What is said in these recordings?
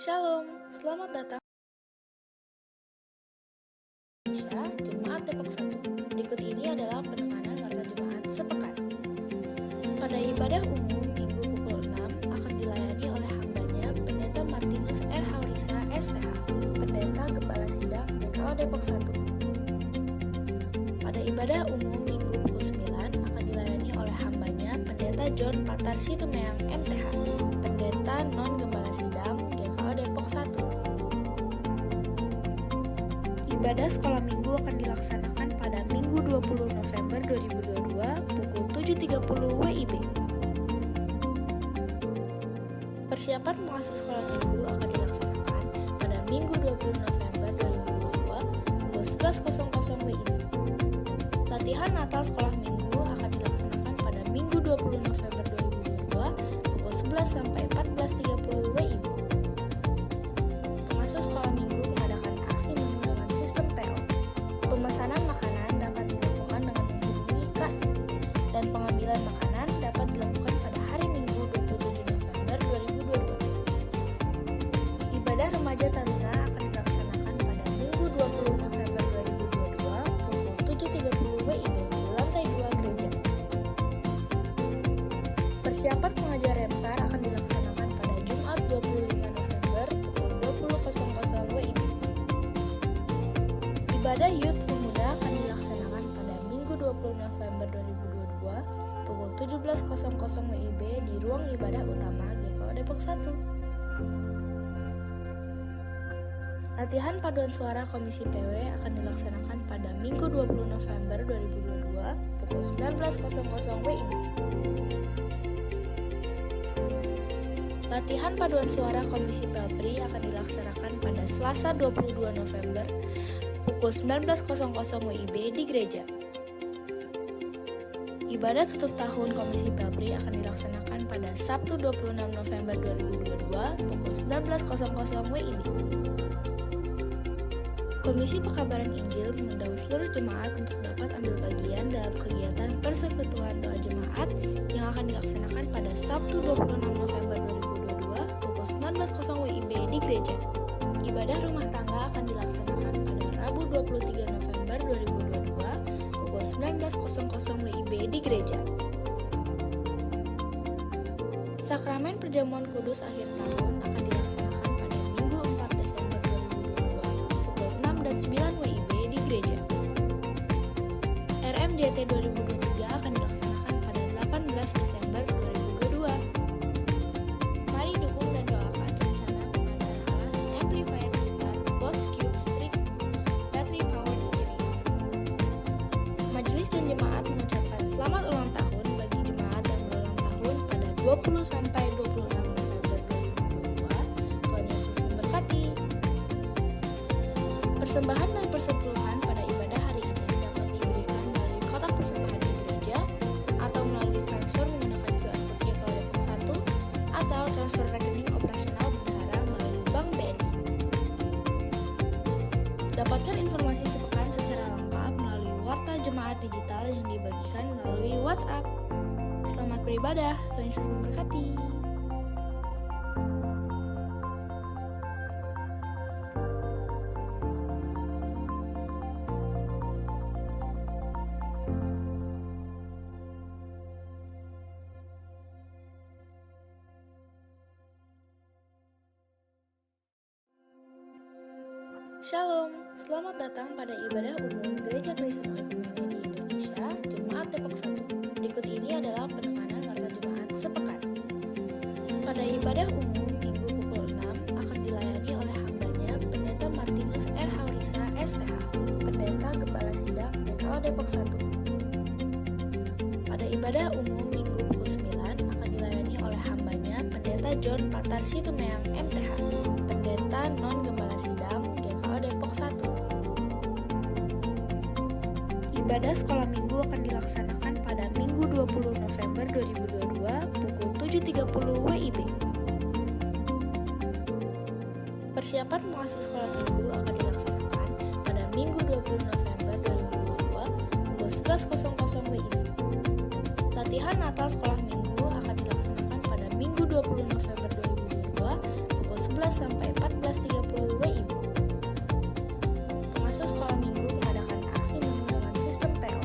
Shalom, selamat datang di Indonesia, Jemaat Depok 1. Berikut ini adalah penekanan warta jemaat sepekan. Pada ibadah umum Minggu pukul 6 akan dilayani oleh hambanya Pendeta Martinus R. Haurisa, STH, Pendeta Gembala Sidang GKO Depok 1. Pada ibadah umum Minggu pukul 9 akan dilayani oleh hambanya Pendeta John Patar Situmeang, MTH, Pendeta Non Gembala Sidang GKO Depok 1. Ibadah sekolah minggu akan dilaksanakan pada Minggu 20 November 2022 pukul 7.30 WIB. Persiapan masuk sekolah minggu akan dilaksanakan pada Minggu 20 November 2022 pukul 11.00 WIB. Latihan Natal sekolah minggu akan dilaksanakan pada Minggu 20 November 2022 pukul 11 sampai 14.30 WIB. Pengasuh sekolah minggu mengadakan aksi menu dengan sistem PO. Pemesanan makanan dapat dilakukan dengan menghubungi Kak Titi, dan pengambilan makanan dapat dilakukan pada hari Minggu 27 November 2022. Ibadah remaja taruna akan dilaksanakan pada Minggu 20 November 2022 pukul 7.30 WIB di lantai 2 gereja. Persiapan pengajar Remtar akan dilaksanakan pada Jumat 25 November pukul 20.00 WIB. Ibadah Youth Pemuda akan dilaksanakan pada Minggu 20 November 2022 pukul 17.00 WIB di ruang ibadah utama GKO Depok 1. Latihan paduan suara Komisi PW akan dilaksanakan pada Minggu 20 November 2022 pukul 19.00 WIB. Latihan paduan suara Komisi Pelpri akan dilaksanakan pada Selasa 22 November pukul 19.00 WIB di gereja. Ibadah tutup tahun Komisi Pelpri akan dilaksanakan pada Sabtu 26 November 2022 pukul 19.00 WIB. Komisi Pekabaran Injil mengundang seluruh jemaat untuk dapat ambil bagian dalam kegiatan persekutuan doa jemaat yang akan dilaksanakan pada Sabtu 26 November 2022 pukul 19.00 WIB di gereja. Ibadah rumah tangga akan dilaksanakan pada Rabu 23 November 2022 pukul 19.00 WIB di gereja. Sakramen Perjamuan Kudus akhir tahun akan dilaksanakan pada Minggu 4 Desember 2022 pukul 6 dan 9 WIB di gereja. RMJT 2023 akan dilaksanakan pada 18 Desember 2022. Mari dukung dan doakan rencana pengadaan alat amplifier gitar Boss Cube Strict Battery Powered Stereo. Majelis dan jemaat mengucapkan selamat ulang tahun bagi jemaat yang berulang tahun pada 20 sampai 26 November 2022. Tuhan Yesus memberkati. Persembahan dan persepuluhan pada ibadah hari ini dapat diberikan melalui kotak persembahan di gereja atau melalui transfer menggunakan QR Code GKO Depok 1 atau transfer rekening operasional bendahara melalui Bank BNI. Dapatkan informasi sepekan secara lengkap melalui warta jemaat digital yang dibagikan melalui WhatsApp. Selamat beribadah, Tuhan Yesus memberkati. Shalom, selamat datang pada ibadah umum Gereja Kristen Oikumene di Indonesia, Jemaat Depok 1. Berikut ini adalah penekanan warta jemaat sepekan. Pada ibadah umum Minggu pukul 6 akan dilayani oleh hambanya Pendeta Martinus R. Haurisa, STH, Pendeta Gembala Sidang GKO Depok 1. Pada ibadah umum Minggu pukul 9 akan dilayani oleh hambanya Pendeta John Patar Situmeang, MTH, Pendeta Non Gembala Sidang GKO Depok 1. Ibadah sekolah minggu akan dilaksanakan pada Minggu 20 November 2022 pukul 7.30 WIB. Persiapan pengasuh sekolah minggu akan dilaksanakan pada Minggu 20 November 2022 pukul 11.00 WIB. Latihan Natal sekolah minggu akan dilaksanakan pada Minggu 20 November 2022 pukul 11 sampai 14.30 WIB. Pengasuh sekolah minggu mengadakan aksi menu dengan sistem PO.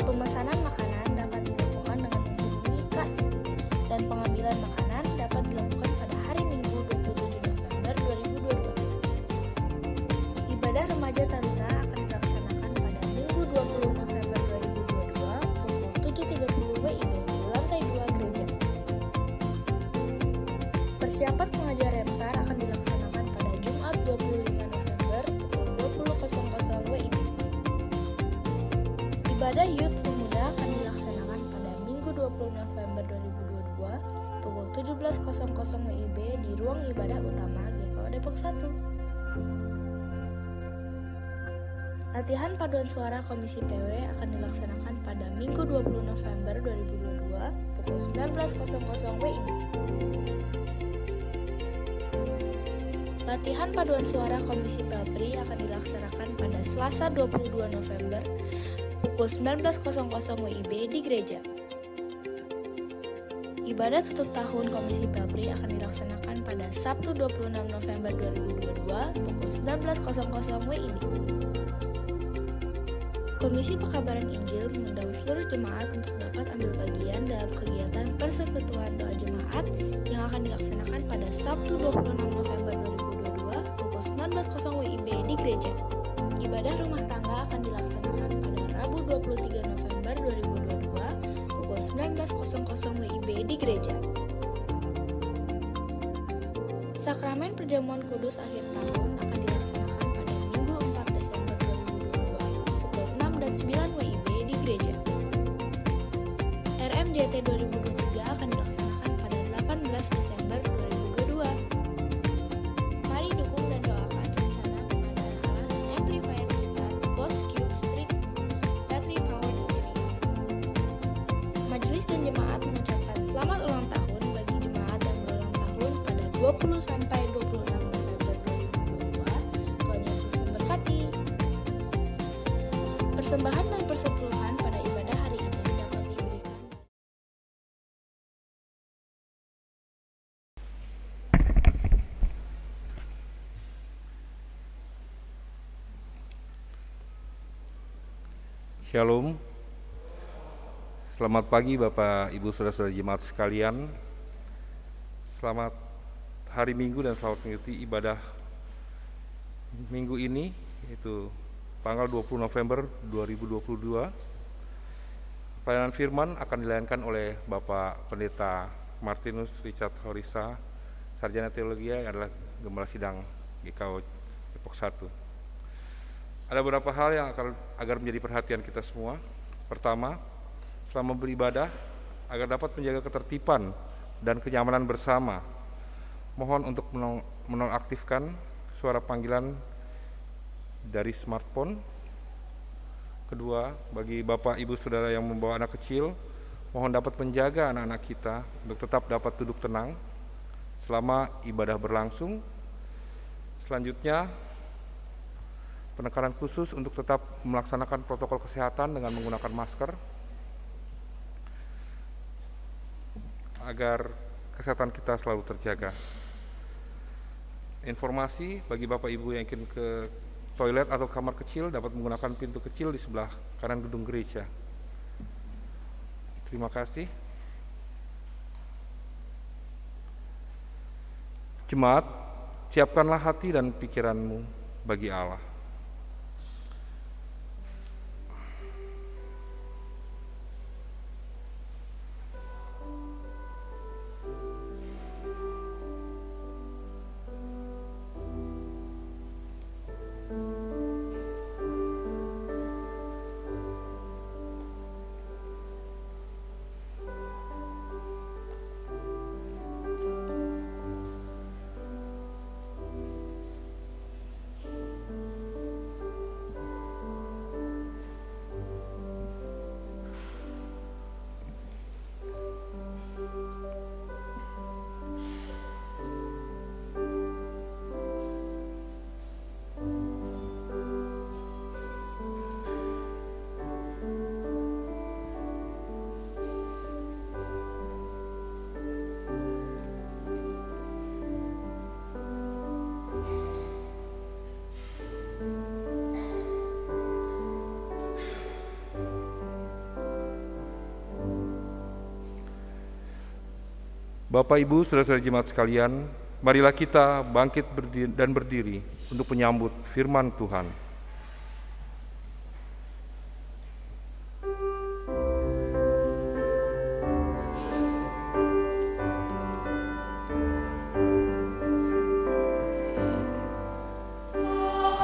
Pemesanan makanan dapat dilakukan dengan menghubungi Kak Titi, dan pengambilan makanan dapat dilakukan pada hari Minggu 27 November 2022. Ibadah remaja taruna akan dilaksanakan pada Minggu 20 November 2022 pukul 7.30 WIB di lantai 2 gereja. Persiapan pengajar Remtar akan dilaksanakan pada Jumat 25 November pukul 20.00 WIB. Ibadah Youth Pemuda akan dilaksanakan pada Minggu 20 November 2022 pukul 17.00 WIB di ruang ibadah utama GKO Depok 1. Latihan paduan suara Komisi PW akan dilaksanakan pada Minggu 20 November 2022 pukul 19.00 WIB. Latihan paduan suara Komisi Pelpri akan dilaksanakan pada Selasa 22 November pukul 19.00 WIB di gereja. Ibadah tutup tahun Komisi Pelpri akan dilaksanakan pada Sabtu 26 November 2022 pukul 19.00 WIB. Komisi Pekabaran Injil mengundang seluruh jemaat untuk dapat ambil bagian dalam kegiatan persekutuan doa jemaat yang akan dilaksanakan pada Sabtu 26 November 2022 pukul 19.00 WIB di gereja. Ibadah rumah tangga akan dilaksanakan pada Rabu 23 November 2022 pukul 19.00 WIB di gereja. Sakramen Perjamuan Kudus akhir tahun akan dilaksanakan pada Minggu 4 Desember 2022 pukul 6 dan 9 WIB di gereja. RMJT 2023 akan dilaksanakan pada 18 Desember 2022. Mari dukung dan doakan rencana pengadaan alat amplifier gitar Boss Cube Street Battery Powered Stereo. Majelis dan jemaat mengucapkan selamat ulang tahun bagi jemaat yang berulang tahun pada 20 sampai 26 November 2022. Tuhan Yesus memberkati. Persembahan dan persepuluhan pada ibadah hari ini dapat diberikan. Shalom. Selamat pagi Bapak, Ibu, Saudara-saudara jemaat sekalian. Selamat hari Minggu dan selamat mengikuti ibadah minggu ini, yaitu tanggal 20 November 2022. Pelayanan firman akan dilayankan oleh Bapak Pendeta Martinus Richard Horisa, Sarjana Teologi, yang adalah Gembala Sidang GKO Depok 1. Ada beberapa hal yang agar menjadi perhatian kita semua. Pertama, selama beribadah, agar dapat menjaga ketertiban dan kenyamanan bersama, mohon untuk menonaktifkan suara panggilan dari smartphone. Kedua, bagi Bapak, Ibu, Saudara yang membawa anak kecil, mohon dapat menjaga anak-anak kita untuk tetap dapat duduk tenang selama ibadah berlangsung. Selanjutnya, penekanan khusus untuk tetap melaksanakan protokol kesehatan dengan menggunakan masker agar kesehatan kita selalu terjaga. Informasi bagi Bapak Ibu yang ingin ke toilet atau kamar kecil dapat menggunakan pintu kecil di sebelah kanan gedung gereja. Terima kasih. Jemaat, siapkanlah hati dan pikiranmu bagi Allah. Bapak, Ibu, saudara-saudara jemaat sekalian, marilah kita bangkit dan berdiri untuk menyambut firman Tuhan.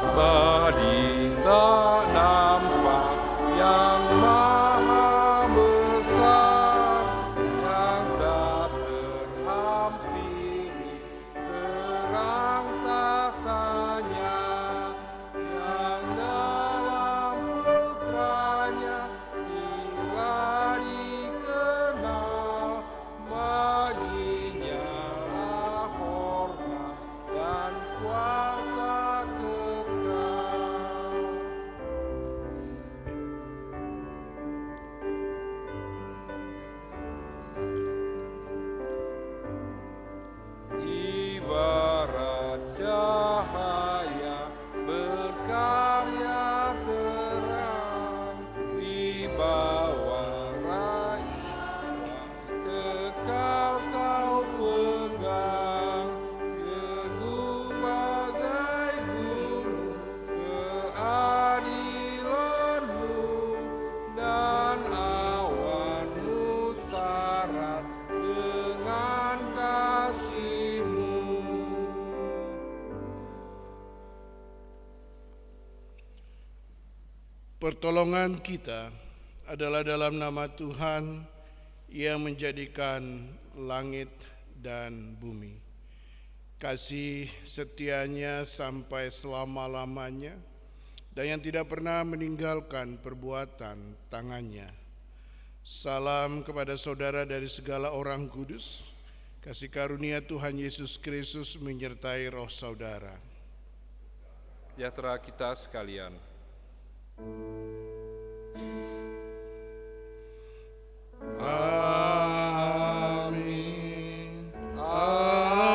Badai tak nampak yang maha besar, yang tak terhampiri terang tatanya, yang dalam putranya telah dikenal, baginya lah hormat dan kuasa kekal. Ibarat cahaya berkarya terang, wibawa rakyat kekal kau pegang, teguh bagai gunung keadilanmu, dan awanmu syarat dengan kasih-Mu. Pertolongan kita adalah dalam nama Tuhan yang menjadikan langit dan bumi. Kasih setianya sampai selama-lamanya, dan yang tidak pernah meninggalkan perbuatan tangannya. Salam kepada saudara dari segala orang kudus. Kasih karunia Tuhan Yesus Kristus menyertai roh saudara. Sejahtera kita sekalian. Amin. Amin.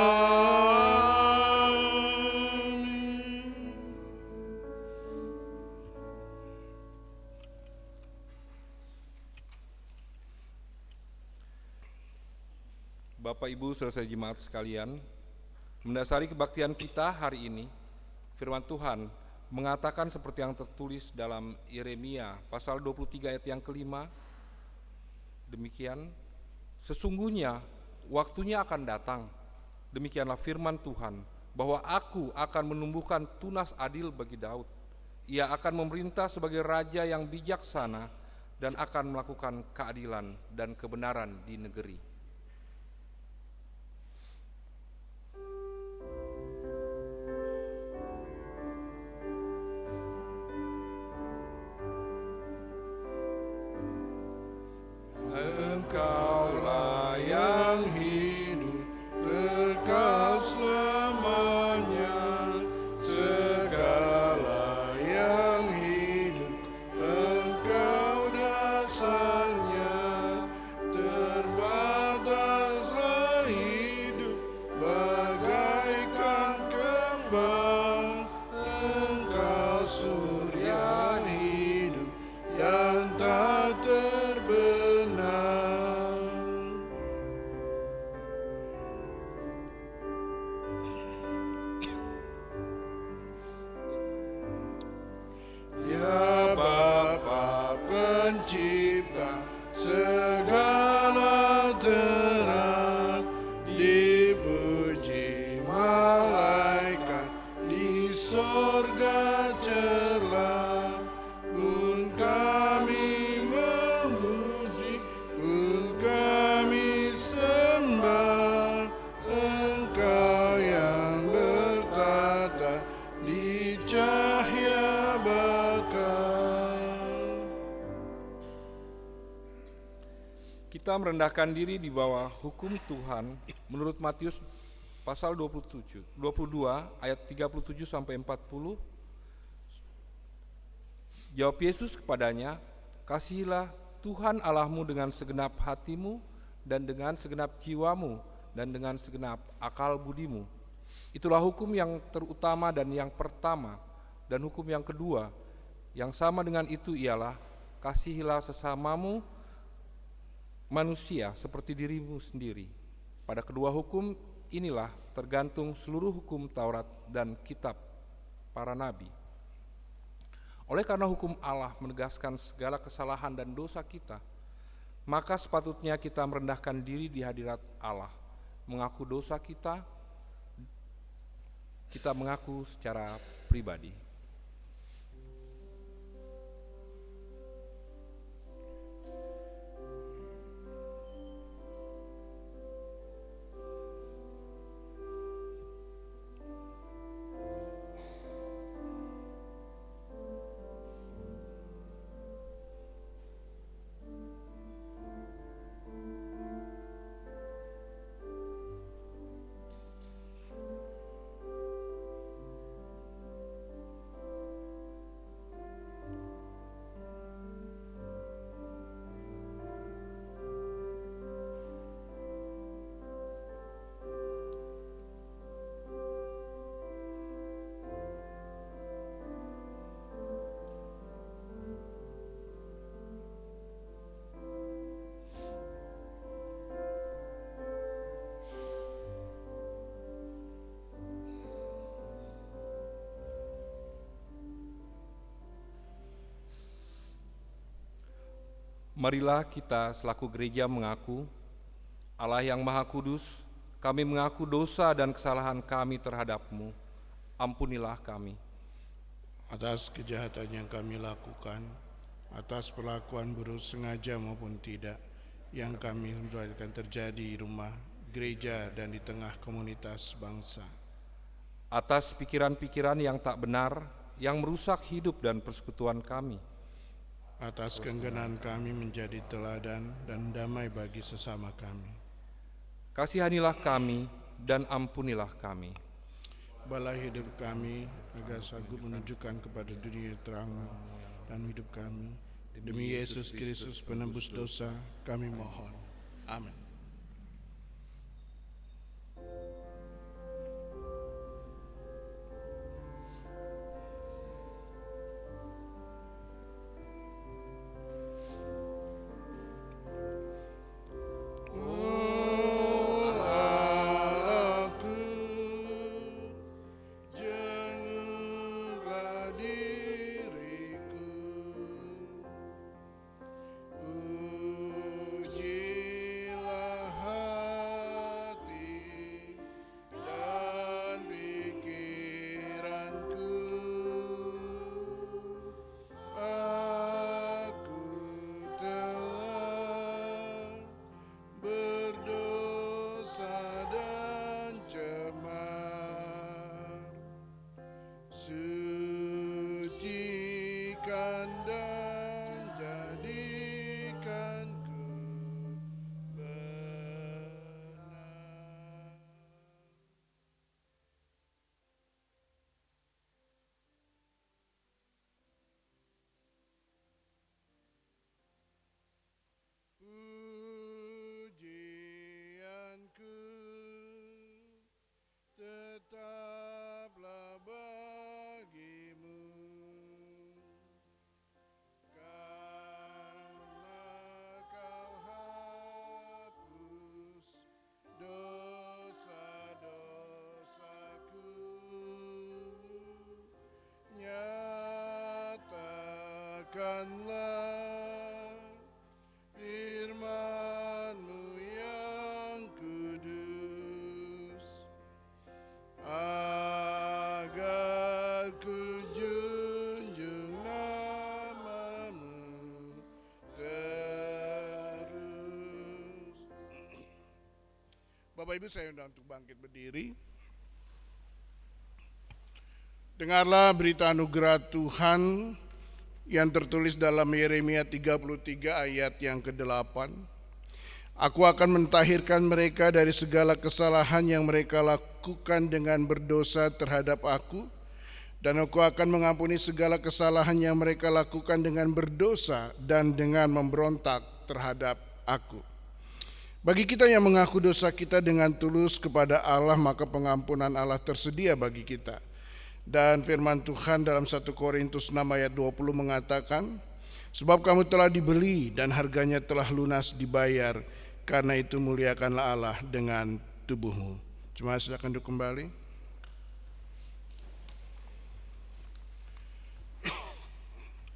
Bapak, Ibu, saudara-saudara jemaat sekalian, mendasari kebaktian kita hari ini, firman Tuhan mengatakan seperti yang tertulis dalam Yeremia pasal 23 ayat yang kelima, demikian, sesungguhnya waktunya akan datang, demikianlah firman Tuhan, bahwa aku akan menumbuhkan tunas adil bagi Daud. Ia akan memerintah sebagai raja yang bijaksana dan akan melakukan keadilan dan kebenaran di negeri. Engkaulah yang hidup kekal selamanya, segala yang hidup Engkau dasarnya, terbataslah hidup bagaikan kembang, Engkau surya hidup yang tak terbenam. Ya Bapa pencipta segala terang, dipuji malaikat di sorga cerlah, pun kami memuji, pun kami sembah Engkau yang bertata di cahaya bakal. Kita merendahkan diri di bawah hukum Tuhan menurut Matius pasal 22 ayat 37 sampai 40. Jawab Yesus kepadanya, kasihilah Tuhan Allahmu dengan segenap hatimu dan dengan segenap jiwamu dan dengan segenap akal budimu. Itulah hukum yang terutama dan yang pertama, dan hukum yang kedua yang sama dengan itu ialah kasihilah sesamamu manusia seperti dirimu sendiri. Pada kedua hukum inilah tergantung seluruh hukum Taurat dan kitab para nabi. Oleh karena hukum Allah menegaskan segala kesalahan dan dosa kita, maka sepatutnya kita merendahkan diri di hadirat Allah, mengaku dosa kita mengaku secara pribadi. Marilah kita selaku gereja mengaku, Allah yang Maha Kudus, kami mengaku dosa dan kesalahan kami terhadap-Mu. Ampunilah kami. Atas kejahatan yang kami lakukan, atas perlakuan buruk sengaja maupun tidak, yang kami biarkan terjadi di rumah, gereja, dan di tengah komunitas bangsa. Atas pikiran-pikiran yang tak benar, yang merusak hidup dan persekutuan kami. Atas keengganan kami menjadi teladan dan damai bagi sesama kami. Kasihanilah kami dan ampunilah kami. Balai hidup kami agar sanggup menunjukkan kepada dunia terang dan hidup kami. Demi Yesus Kristus penebus dosa, kami mohon. Amin. Sucikan dan jadikanku benar. Pujianku tetaplah bagimu, karena kau hapus dosa-dosaku. Nyatakanlah firman-Mu yang kudus, agar ku junjung nama-Mu terus. Bapak Ibu, saya undang untuk bangkit berdiri. Dengarlah berita anugerah Tuhan yang tertulis dalam Yeremia 33 ayat yang ke-8. Aku akan mentahirkan mereka dari segala kesalahan yang mereka lakukan dengan berdosa terhadap aku, dan aku akan mengampuni segala kesalahan yang mereka lakukan dengan berdosa dan dengan memberontak terhadap aku. Bagi kita yang mengaku dosa kita dengan tulus kepada Allah, maka pengampunan Allah tersedia bagi kita. Dan firman Tuhan dalam 1 Korintus 6 ayat 20 mengatakan, sebab kamu telah dibeli dan harganya telah lunas dibayar. Karena itu muliakanlah Allah dengan tubuhmu. Cuma silakan duduk kembali.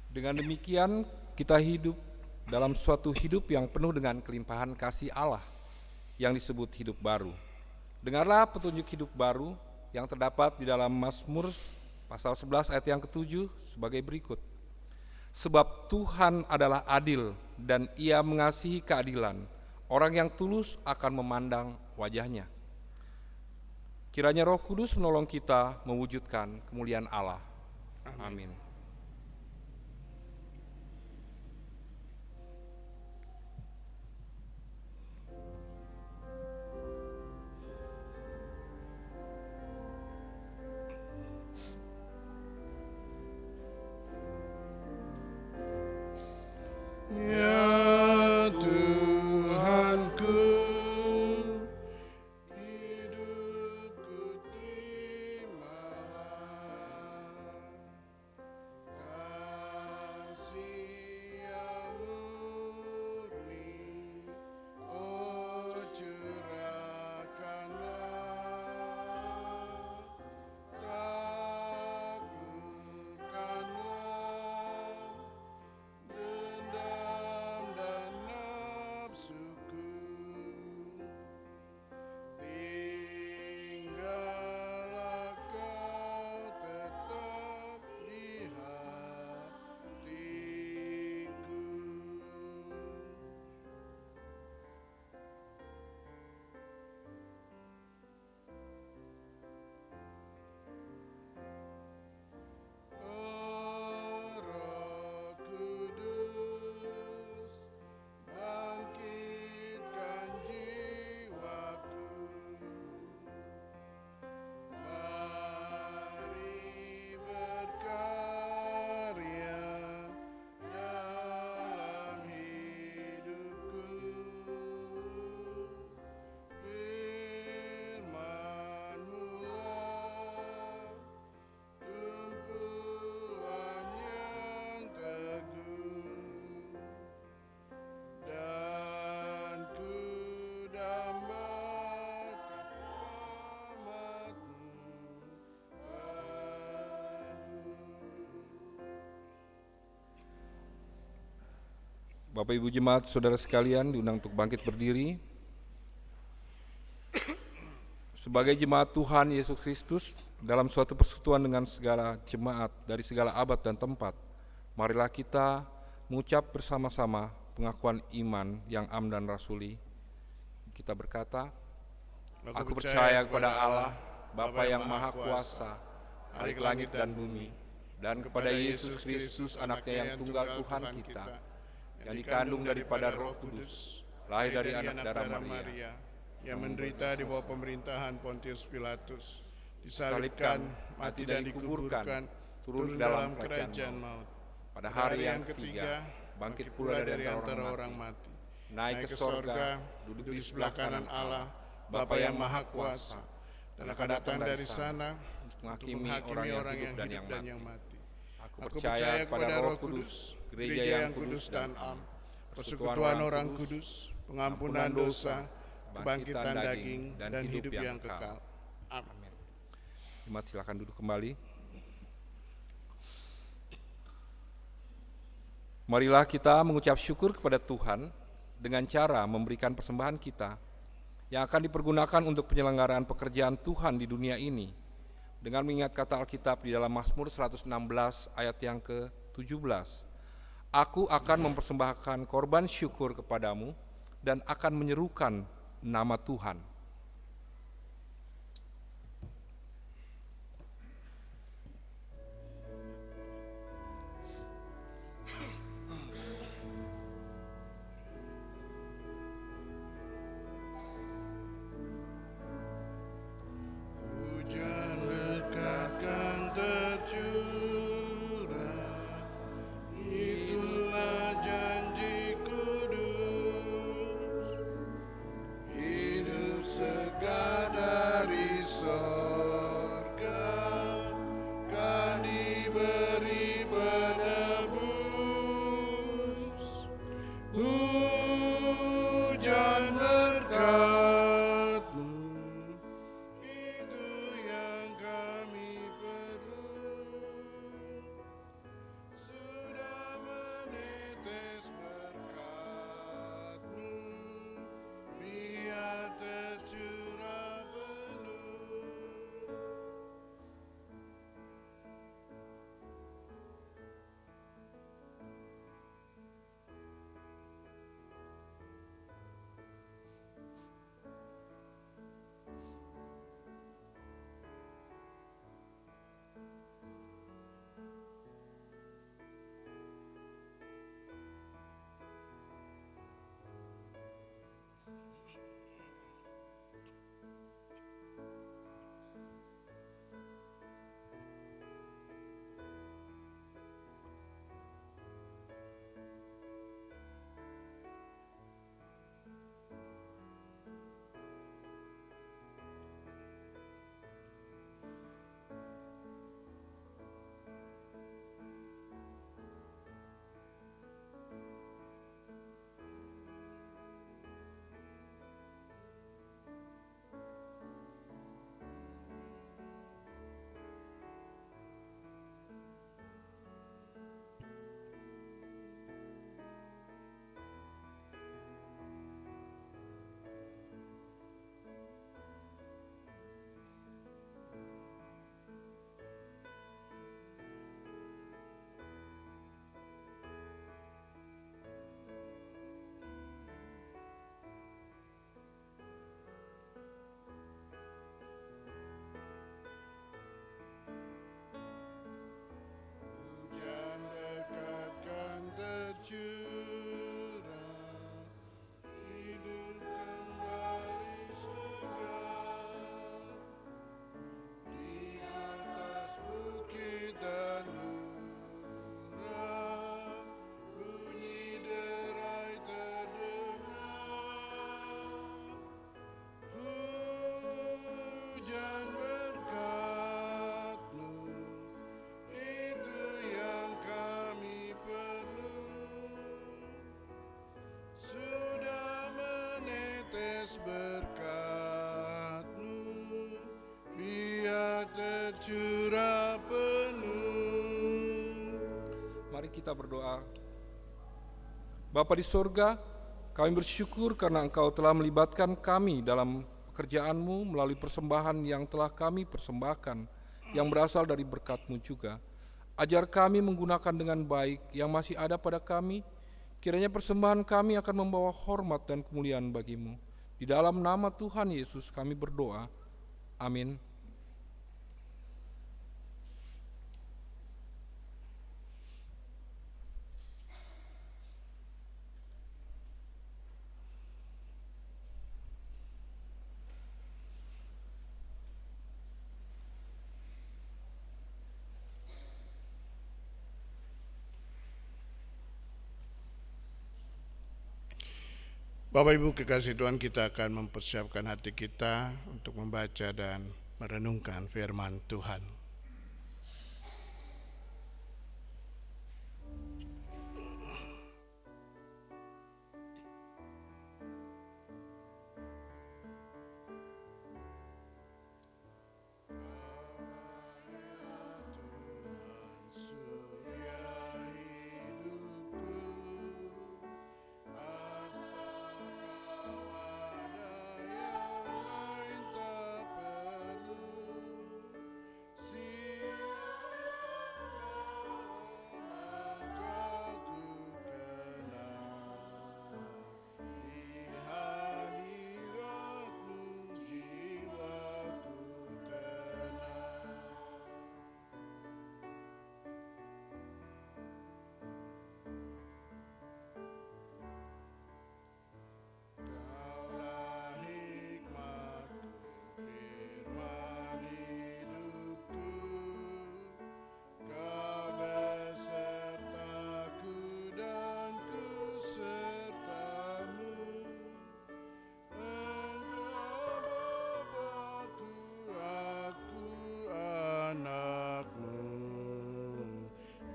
Dengan demikian kita hidup dalam suatu hidup yang penuh dengan kelimpahan kasih Allah yang disebut hidup baru. Dengarlah petunjuk hidup baru yang terdapat di dalam Mazmur pasal 11 ayat yang ke-7 sebagai berikut. Sebab Tuhan adalah adil dan Ia mengasihi keadilan. Orang yang tulus akan memandang wajah-Nya. Kiranya Roh Kudus menolong kita mewujudkan kemuliaan Allah. Amin. Ya Tuhanku, hidupku terimalah kasih yang murni, oh curahkanlah, taklukkanlah dendam dan nafsuku, tinggallah kau tetap di hatiku. Oh Roh Kudus, bangkitkan jiwaku, mari berkarya dalam hidupku. Firman-Mu-lah tumpuan yang teguh, dan ku dambakan rahmat-Mu penuh. Bapak Ibu Jemaat, saudara sekalian diundang untuk bangkit berdiri. Sebagai jemaat Tuhan Yesus Kristus dalam suatu persekutuan dengan segala jemaat dari segala abad dan tempat, marilah kita mengucap bersama-sama pengakuan iman yang am dan rasuli. Kita berkata, Aku percaya kepada Allah, Bapa yang Maha Kuasa, Khalik langit dan bumi, dan kepada Yesus Kristus, Anaknya yang tunggal Tuhan kita, yang dikandung daripada Roh Kudus, lahir dari anak darah Maria, yang menderita di bawah pemerintahan Pontius Pilatus, disalibkan, mati dan dikuburkan, turun dalam kerajaan maut. Pada hari yang ketiga, bangkit pula dari antara orang mati, naik ke sorga, duduk di sebelah kanan Allah, Bapa yang Maha Kuasa, dan akan datang dari sana untuk menghakimi orang yang hidup dan yang mati. Aku percaya kepada Roh Kudus, gereja yang kudus dan am, persekutuan orang kudus, pengampunan dosa, kebangkitan daging, dan hidup yang kekal. Amin. Jemaat silakan duduk kembali. Marilah kita mengucap syukur kepada Tuhan dengan cara memberikan persembahan kita yang akan dipergunakan untuk penyelenggaraan pekerjaan Tuhan di dunia ini dengan mengingat kata Alkitab di dalam Mazmur 116 ayat yang ke-17. Aku akan mempersembahkan korban syukur kepadamu dan akan menyerukan nama Tuhan. Hujan berkat kan tercurah, itulah janji kudus, hidup atas berkat-Mu, biar tercurah penuh. Mari kita berdoa. Bapa di sorga, kami bersyukur karena Engkau telah melibatkan kami dalam pekerjaan-Mu melalui persembahan yang telah kami persembahkan, yang berasal dari berkat-Mu juga. Ajar kami menggunakan dengan baik yang masih ada pada kami. Kiranya persembahan kami akan membawa hormat dan kemuliaan bagi-Mu. Di dalam nama Tuhan Yesus kami berdoa. Amin. Bapak Ibu kekasih Tuhan, kita akan mempersiapkan hati kita untuk membaca dan merenungkan firman Tuhan.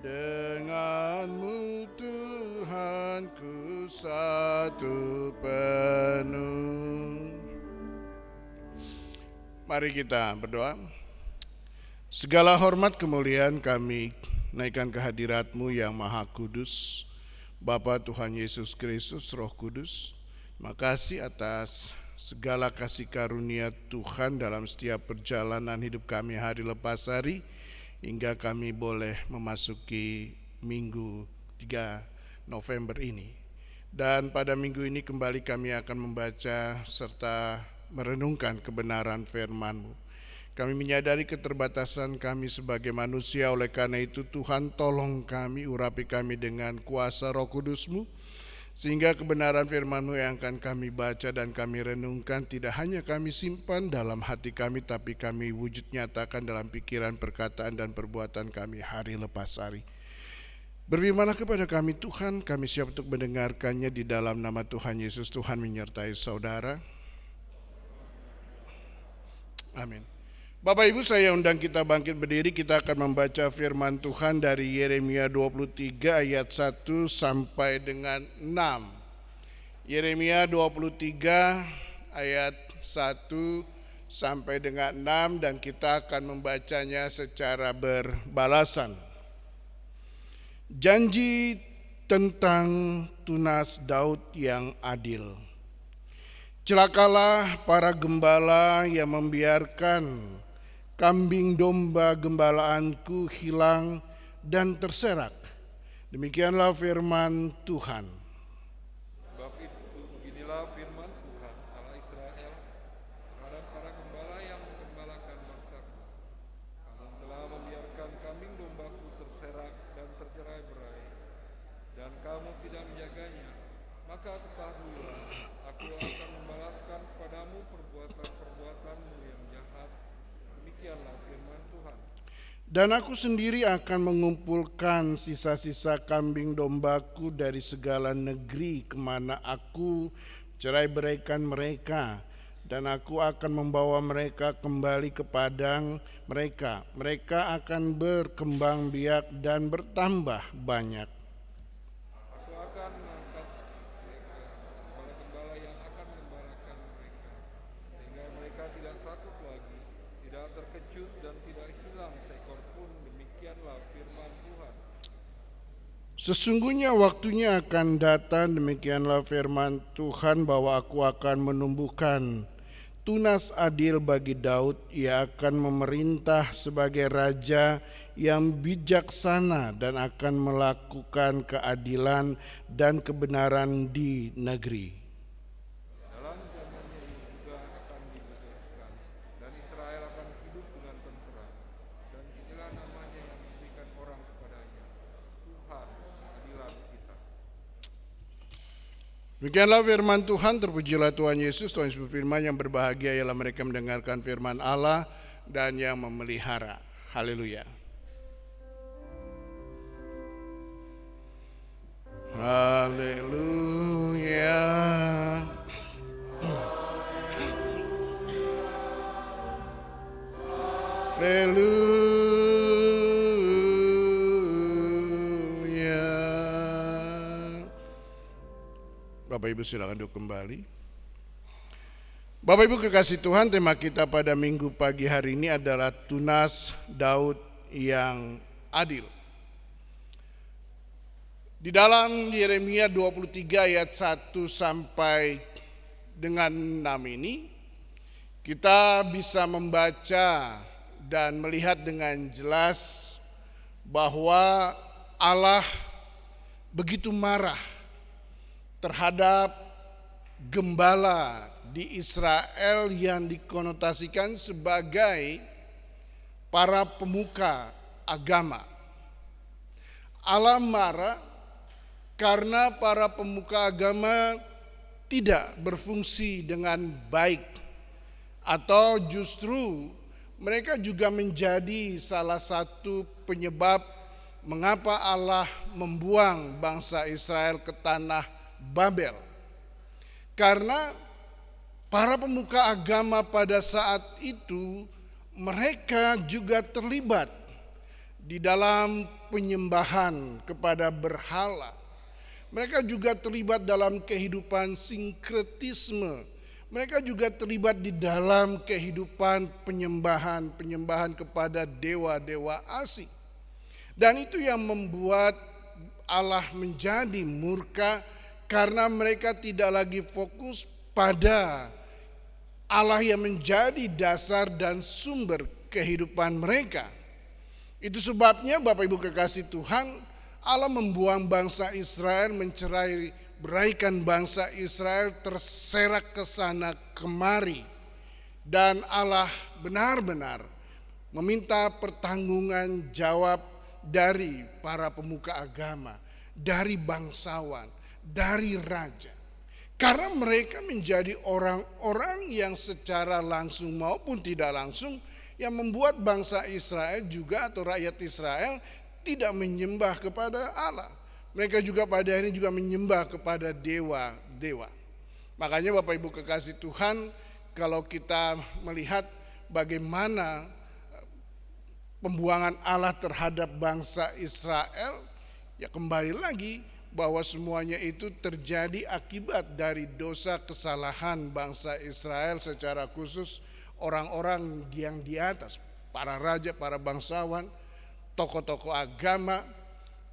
Dengan-Mu Tuhanku satu penuh. Mari kita berdoa. Segala hormat kemuliaan kami naikkan ke hadirat-Mu yang Maha Kudus, Bapa Tuhan Yesus Kristus, Roh Kudus. Makasih atas segala kasih karunia Tuhan dalam setiap perjalanan hidup kami hari lepas hari, hingga kami boleh memasuki minggu 3 November ini. Dan pada minggu ini kembali kami akan membaca serta merenungkan kebenaran firman-Mu. Kami menyadari keterbatasan kami sebagai manusia, oleh karena itu Tuhan tolong kami, urapi kami dengan kuasa Roh Kudus-Mu, sehingga kebenaran firman-Mu yang akan kami baca dan kami renungkan tidak hanya kami simpan dalam hati kami, tapi kami wujud nyatakan dalam pikiran, perkataan, dan perbuatan kami hari lepas hari. Berfirmanlah kepada kami Tuhan, kami siap untuk mendengarkannya di dalam nama Tuhan Yesus. Tuhan menyertai saudara. Amin. Bapak Ibu, saya undang kita bangkit berdiri. Kita akan membaca firman Tuhan dari Yeremia 23 ayat 1 sampai dengan 6. Yeremia 23 ayat 1 sampai dengan 6, dan kita akan membacanya secara berbalasan. Janji tentang tunas Daud yang adil. Celakalah para gembala yang membiarkan kambing domba gembalaanku hilang dan terserak. Demikianlah firman Tuhan. Sebab itu beginilah firman Tuhan Allah Israel terhadap para gembala yang menggembalakan bangsaku. Kamu telah membiarkan kambing dombaku terserak dan tercerai-berai, dan kamu tidak menjaganya. Maka ketahuilah, aku akan membalaskan kepadamu perbuatan-perbuatanmu yang jahat. Demikianlah firman Tuhan. Dan aku sendiri akan mengumpulkan sisa-sisa kambing dombaku dari segala negeri kemana aku cerai-beraikan mereka, dan aku akan membawa mereka kembali ke padang mereka. Mereka akan berkembang biak dan bertambah banyak. Aku akan mengangkat mereka, gembala-gembala yang akan menggembalakan mereka, Sesungguhnya waktunya akan datang, demikianlah firman Tuhan, bahwa aku akan menumbuhkan tunas adil bagi Daud. Ia akan memerintah sebagai raja yang bijaksana dan akan melakukan keadilan dan kebenaran di negeri. Dalam zamannya ia juga akan dibebaskan, dan Israel akan hidup dengan tentera. Dan inilah namanya yang memberikan orang kepadanya, Tuhan keadilan kita. Demikianlah firman Tuhan. Terpujilah Tuhan Yesus. Tuhan Yesus berfirman, yang berbahagia ialah mereka mendengarkan firman Allah dan yang memelihara. Haleluya. Haleluya. Haleluya. Bapak Ibu silakan duduk kembali. Bapak Ibu kekasih Tuhan, tema kita pada minggu pagi hari ini adalah tunas Daud yang adil. Di dalam Yeremia 23 ayat 1 sampai dengan 6 ini, kita bisa membaca dan melihat dengan jelas bahwa Allah begitu marah terhadap gembala di Israel yang dikonotasikan sebagai para pemuka agama. Allah marah karena para pemuka agama tidak berfungsi dengan baik, atau justru mereka juga menjadi salah satu penyebab mengapa Allah membuang bangsa Israel ke tanah Babel. Karena para pemuka agama pada saat itu mereka juga terlibat di dalam penyembahan kepada berhala. Mereka juga terlibat dalam kehidupan sinkretisme. Mereka juga terlibat di dalam kehidupan penyembahan kepada dewa-dewa asing. Dan itu yang membuat Allah menjadi murka, karena mereka tidak lagi fokus pada Allah yang menjadi dasar dan sumber kehidupan mereka. Itu sebabnya Bapak Ibu kekasih Tuhan, Allah membuang bangsa Israel, mencerai beraikan bangsa Israel, terserak ke sana kemari. Dan Allah benar-benar meminta pertanggungan jawab dari para pemuka agama, dari bangsawan, dari raja. Karena mereka menjadi orang-orang yang secara langsung maupun tidak langsung yang membuat bangsa Israel juga, atau rakyat Israel, tidak menyembah kepada Allah. Mereka juga pada akhirnya juga menyembah kepada dewa-dewa. Makanya Bapak Ibu kekasih Tuhan, kalau kita melihat bagaimana pembuangan Allah terhadap bangsa Israel, ya kembali lagi bahwa semuanya itu terjadi akibat dari dosa kesalahan bangsa Israel, secara khusus orang-orang yang di atas, para raja, para bangsawan, tokoh-tokoh agama.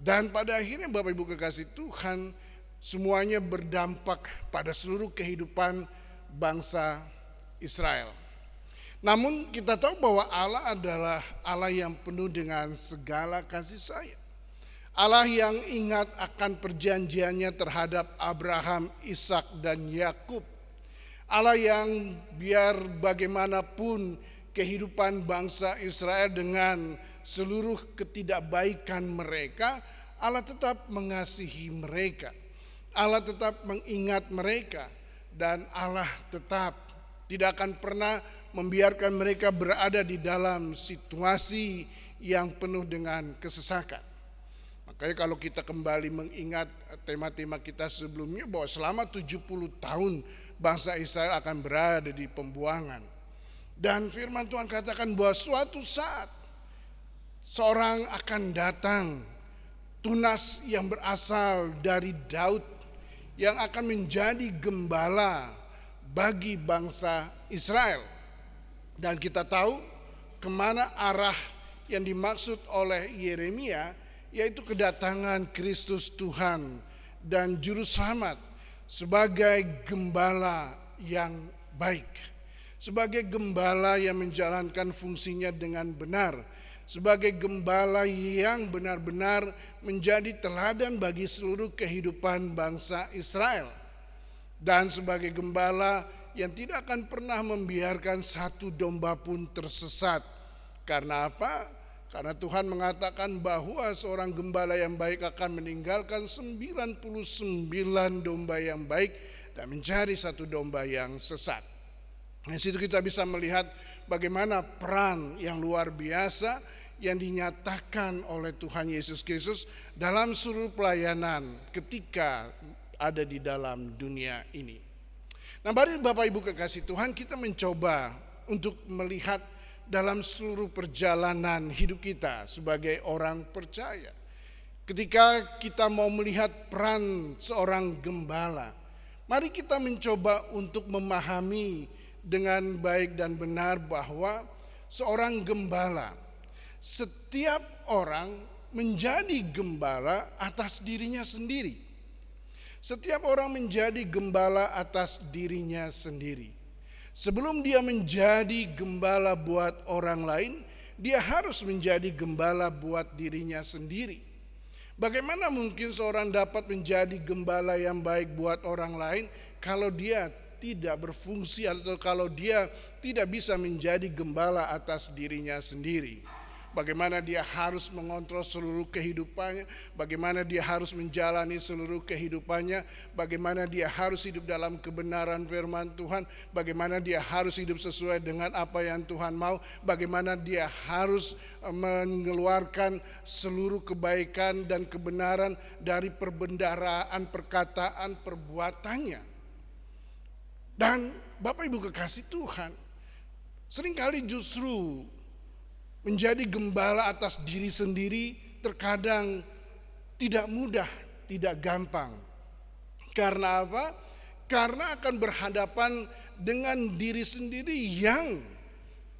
Dan pada akhirnya Bapak Ibu kekasih Tuhan, semuanya berdampak pada seluruh kehidupan bangsa Israel. Namun kita tahu bahwa Allah adalah Allah yang penuh dengan segala kasih sayang. Allah yang ingat akan perjanjiannya terhadap Abraham, Ishak dan Yakub. Allah yang biar bagaimanapun kehidupan bangsa Israel dengan seluruh ketidakbaikan mereka, Allah tetap mengasihi mereka. Allah tetap mengingat mereka, dan Allah tetap tidak akan pernah membiarkan mereka berada di dalam situasi yang penuh dengan kesesakan. Makanya kalau kita kembali mengingat tema-tema kita sebelumnya, bahwa selama 70 tahun bangsa Israel akan berada di pembuangan. Dan firman Tuhan katakan bahwa suatu saat seorang akan datang, tunas yang berasal dari Daud, yang akan menjadi gembala bagi bangsa Israel. Dan kita tahu kemana arah yang dimaksud oleh Yeremia. yaitu kedatangan Kristus Tuhan dan Juru Selamat sebagai gembala yang baik, sebagai gembala yang menjalankan fungsinya dengan benar, sebagai gembala yang benar-benar menjadi teladan bagi seluruh kehidupan bangsa Israel, dan sebagai gembala yang tidak akan pernah membiarkan satu domba pun tersesat. Karena apa? Karena Tuhan mengatakan bahwa seorang gembala yang baik akan meninggalkan 99 domba yang baik dan mencari satu domba yang sesat. Di situ kita bisa melihat bagaimana peran yang luar biasa yang dinyatakan oleh Tuhan Yesus Kristus dalam seluruh pelayanan ketika ada di dalam dunia ini. Nah, mari Bapak Ibu kekasih Tuhan, kita mencoba untuk melihat dalam seluruh perjalanan hidup kita sebagai orang percaya. Ketika kita mau melihat peran seorang gembala, mari kita mencoba untuk memahami dengan baik dan benar bahwa seorang gembala, setiap orang menjadi gembala atas dirinya sendiri. Setiap orang menjadi gembala atas dirinya sendiri. Sebelum dia menjadi gembala buat orang lain, dia harus menjadi gembala buat dirinya sendiri. Bagaimana mungkin seorang dapat menjadi gembala yang baik buat orang lain kalau dia tidak berfungsi atau kalau dia tidak bisa menjadi gembala atas dirinya sendiri? Bagaimana dia harus mengontrol seluruh kehidupannya, bagaimana dia harus menjalani seluruh kehidupannya, bagaimana dia harus hidup dalam kebenaran firman Tuhan, bagaimana dia harus hidup sesuai dengan apa yang Tuhan mau, bagaimana dia harus mengeluarkan seluruh kebaikan dan kebenaran dari perbendaharaan, perkataan, perbuatannya. Dan Bapak Ibu kekasih Tuhan, seringkali justru menjadi gembala atas diri sendiri terkadang tidak mudah, tidak gampang. Karena apa? Karena akan berhadapan dengan diri sendiri yang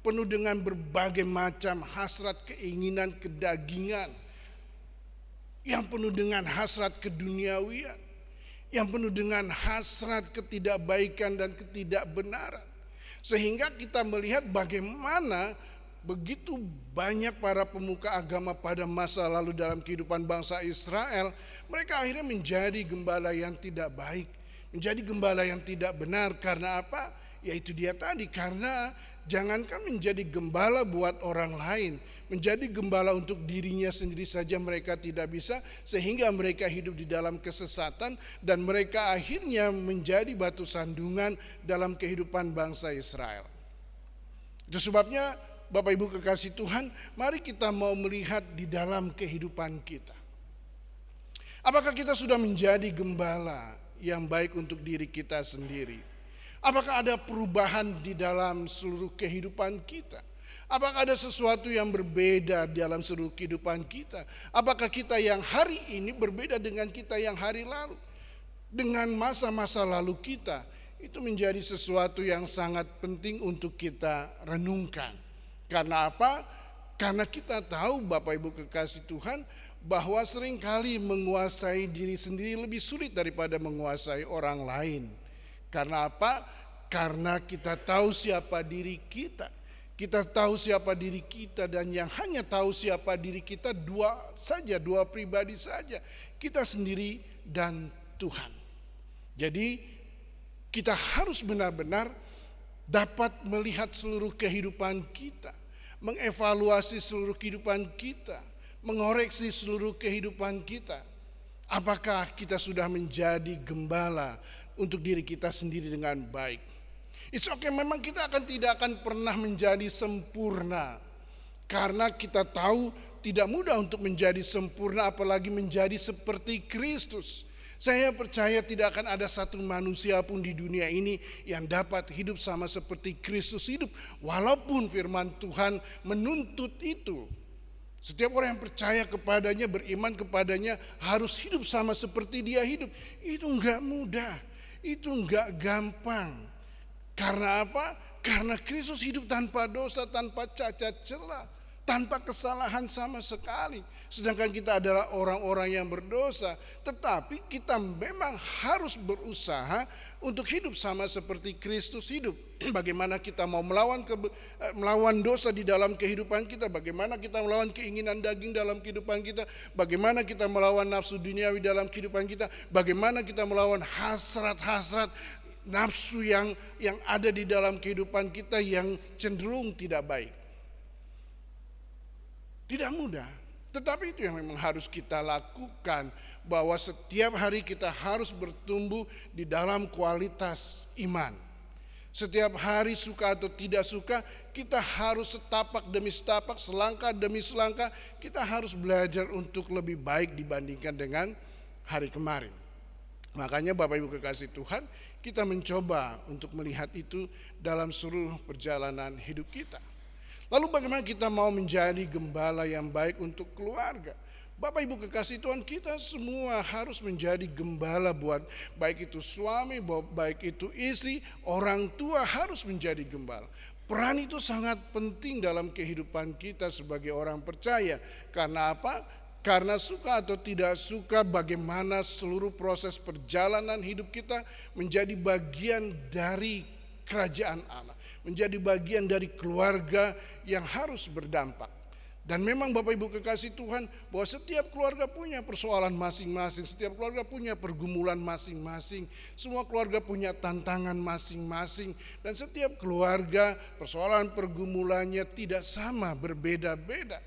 penuh dengan berbagai macam hasrat, keinginan, kedagingan, yang penuh dengan hasrat keduniawian, yang penuh dengan hasrat ketidakbaikan dan ketidakbenaran. Sehingga kita melihat bagaimana begitu banyak para pemuka agama pada masa lalu dalam kehidupan bangsa Israel, mereka akhirnya menjadi gembala yang tidak baik, menjadi gembala yang tidak benar. Karena apa? Yaitu dia tadi, karena jangankan menjadi gembala buat orang lain, menjadi gembala untuk dirinya sendiri saja mereka tidak bisa, sehingga mereka hidup di dalam kesesatan dan mereka akhirnya menjadi batu sandungan dalam kehidupan bangsa Israel. Itu sebabnya Bapak Ibu kekasih Tuhan, mari kita mau melihat di dalam kehidupan kita. Apakah kita sudah menjadi gembala yang baik untuk diri kita sendiri? Apakah ada perubahan di dalam seluruh kehidupan kita? Apakah ada sesuatu yang berbeda dalam seluruh kehidupan kita? Apakah kita yang hari ini berbeda dengan kita yang hari lalu? Dengan masa-masa lalu kita, itu menjadi sesuatu yang sangat penting untuk kita renungkan. Karena apa? Karena kita tahu Bapak Ibu kekasih Tuhan bahwa seringkali menguasai diri sendiri lebih sulit daripada menguasai orang lain. Karena apa? Karena kita tahu siapa diri kita. Kita tahu siapa diri kita, dan yang hanya tahu siapa diri kita dua pribadi saja. Kita sendiri dan Tuhan. Jadi kita harus benar-benar dapat melihat seluruh kehidupan kita, mengevaluasi seluruh kehidupan kita, mengoreksi seluruh kehidupan kita. Apakah kita sudah menjadi gembala untuk diri kita sendiri dengan baik? It's okay, memang kita tidak akan pernah menjadi sempurna. Karena kita tahu tidak mudah untuk menjadi sempurna, apalagi menjadi seperti Kristus. Saya percaya tidak akan ada satu manusia pun di dunia ini yang dapat hidup sama seperti Kristus hidup. Walaupun firman Tuhan menuntut itu. Setiap orang yang percaya kepadanya, beriman kepadanya, harus hidup sama seperti dia hidup. Itu enggak mudah, itu enggak gampang. Karena apa? Karena Kristus hidup tanpa dosa, tanpa cacat celah. tanpa kesalahan sama sekali. Sedangkan kita adalah orang-orang yang berdosa, tetapi kita memang harus berusaha untuk hidup sama seperti Kristus hidup. Bagaimana kita mau melawan dosa di dalam kehidupan kita, bagaimana kita melawan keinginan daging dalam kehidupan kita, bagaimana kita melawan nafsu duniawi dalam kehidupan kita, bagaimana kita melawan hasrat-hasrat nafsu yang ada di dalam kehidupan kita yang cenderung tidak baik. Tidak mudah, tetapi itu yang memang harus kita lakukan, bahwa setiap hari kita harus bertumbuh di dalam kualitas iman. Setiap hari suka atau tidak suka, kita harus setapak demi setapak, selangkah demi selangkah, kita harus belajar untuk lebih baik dibandingkan dengan hari kemarin. Makanya Bapak Ibu kekasih Tuhan, kita mencoba untuk melihat itu dalam seluruh perjalanan hidup kita. Lalu bagaimana kita mau menjadi gembala yang baik untuk keluarga? Bapak Ibu kekasih Tuhan, kita semua harus menjadi gembala buat baik itu suami, baik itu istri, orang tua harus menjadi gembala. Peran itu sangat penting dalam kehidupan kita sebagai orang percaya. Karena apa? Karena suka atau tidak suka, bagaimana seluruh proses perjalanan hidup kita menjadi bagian dari kerajaan Allah, menjadi bagian dari keluarga yang harus berdampak. Dan memang Bapak Ibu kekasih Tuhan, bahwa setiap keluarga punya persoalan masing-masing, setiap keluarga punya pergumulan masing-masing, semua keluarga punya tantangan masing-masing, dan setiap keluarga persoalan pergumulannya tidak sama, berbeda-beda.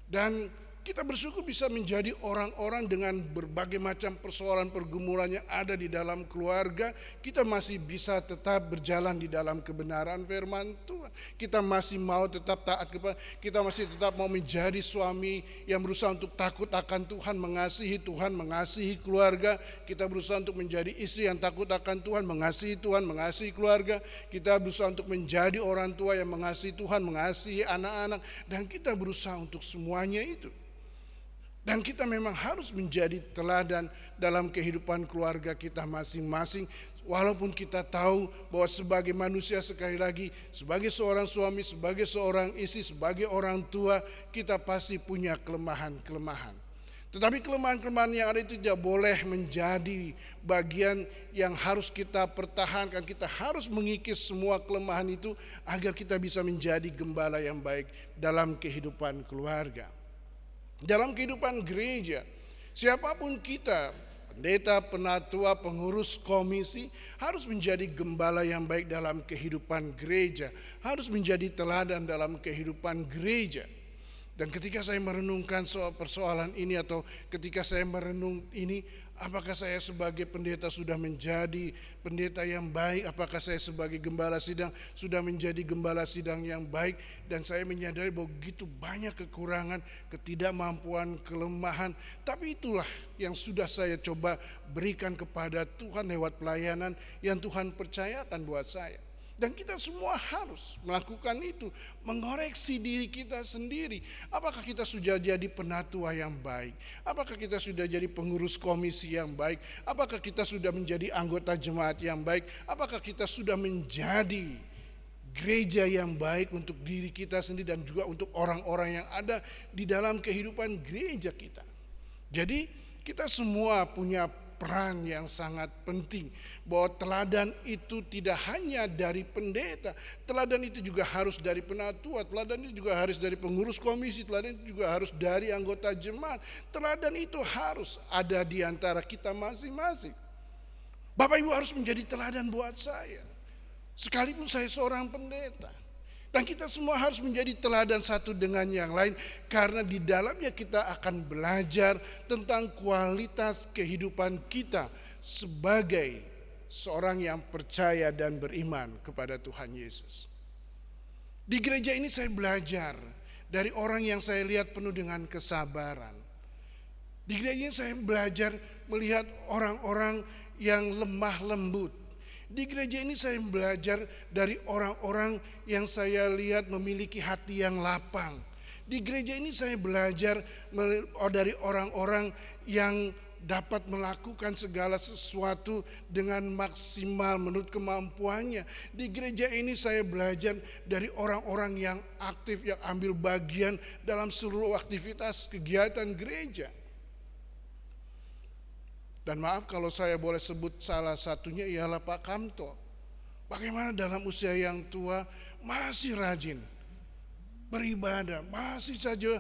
Dan kita bersyukur bisa menjadi orang-orang dengan berbagai macam persoalan pergumulan yang ada di dalam keluarga. Kita masih bisa tetap berjalan di dalam kebenaran firman Tuhan. Kita masih mau tetap taat kepada, kita masih tetap mau menjadi suami yang berusaha untuk takut akan Tuhan, mengasihi keluarga. Kita berusaha untuk menjadi istri yang takut akan Tuhan, mengasihi keluarga. Kita berusaha untuk menjadi orang tua yang mengasihi Tuhan, mengasihi anak-anak. Dan kita berusaha untuk semuanya itu. Dan kita memang harus menjadi teladan dalam kehidupan keluarga kita masing-masing. Walaupun kita tahu bahwa sebagai manusia, sekali lagi, sebagai seorang suami, sebagai seorang istri, sebagai orang tua, kita pasti punya kelemahan-kelemahan. Tetapi kelemahan-kelemahan yang ada itu tidak boleh menjadi bagian yang harus kita pertahankan. Kita harus mengikis semua kelemahan itu agar kita bisa menjadi gembala yang baik dalam kehidupan keluarga. Dalam kehidupan gereja, siapapun kita, pendeta, penatua, pengurus komisi, harus menjadi gembala yang baik dalam kehidupan gereja, harus menjadi teladan dalam kehidupan gereja. Dan ketika saya merenungkan soal persoalan ini, atau ketika saya merenung ini, apakah saya sebagai pendeta sudah menjadi pendeta yang baik? Apakah saya sebagai gembala sidang sudah menjadi gembala sidang yang baik? Dan saya menyadari bahwa begitu banyak kekurangan, ketidakmampuan, kelemahan. Tapi itulah yang sudah saya coba berikan kepada Tuhan lewat pelayanan yang Tuhan percayakan buat saya. Dan kita semua harus melakukan itu, mengoreksi diri kita sendiri. Apakah kita sudah jadi penatua yang baik? Apakah kita sudah jadi pengurus komisi yang baik? Apakah kita sudah menjadi anggota jemaat yang baik? Apakah kita sudah menjadi gereja yang baik untuk diri kita sendiri dan juga untuk orang-orang yang ada di dalam kehidupan gereja kita? Jadi kita semua punya peran yang sangat penting, bahwa teladan itu tidak hanya dari pendeta, teladan itu juga harus dari penatua, teladan itu juga harus dari pengurus komisi, teladan itu juga harus dari anggota jemaat, teladan itu harus ada di antara kita masing-masing. Bapak Ibu harus menjadi teladan buat saya, sekalipun saya seorang pendeta. Dan kita semua harus menjadi teladan satu dengan yang lain, karena di dalamnya kita akan belajar tentang kualitas kehidupan kita sebagai seorang yang percaya dan beriman kepada Tuhan Yesus. Di gereja ini saya belajar dari orang yang saya lihat penuh dengan kesabaran. Di gereja ini saya belajar melihat orang-orang yang lemah lembut. Di gereja ini saya belajar dari orang-orang yang saya lihat memiliki hati yang lapang. Di gereja ini saya belajar dari orang-orang yang dapat melakukan segala sesuatu dengan maksimal menurut kemampuannya. Di gereja ini saya belajar dari orang-orang yang aktif, yang ambil bagian dalam seluruh aktivitas kegiatan gereja. Dan maaf kalau saya boleh sebut salah satunya ialah Pak Kamto. Bagaimana dalam usia yang tua masih rajin beribadah, masih saja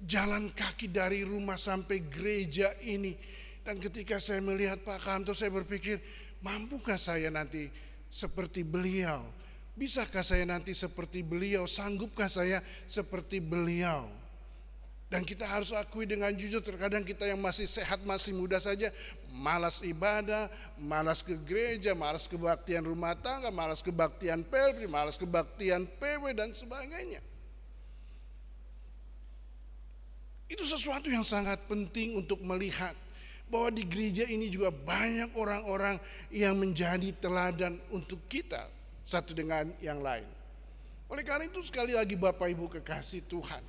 jalan kaki dari rumah sampai gereja ini. Dan ketika saya melihat Pak Kamto, saya berpikir, mampukah saya nanti seperti beliau? Bisakah saya nanti seperti beliau? Sanggupkah saya seperti beliau? Dan kita harus akui dengan jujur, terkadang kita yang masih sehat, masih muda saja malas ibadah, malas ke gereja, malas kebaktian rumah tangga, malas kebaktian pelri, malas kebaktian PW dan sebagainya. Itu sesuatu yang sangat penting untuk melihat bahwa di gereja ini juga banyak orang-orang yang menjadi teladan untuk kita satu dengan yang lain. Oleh karena itu sekali lagi Bapak Ibu kekasih Tuhan,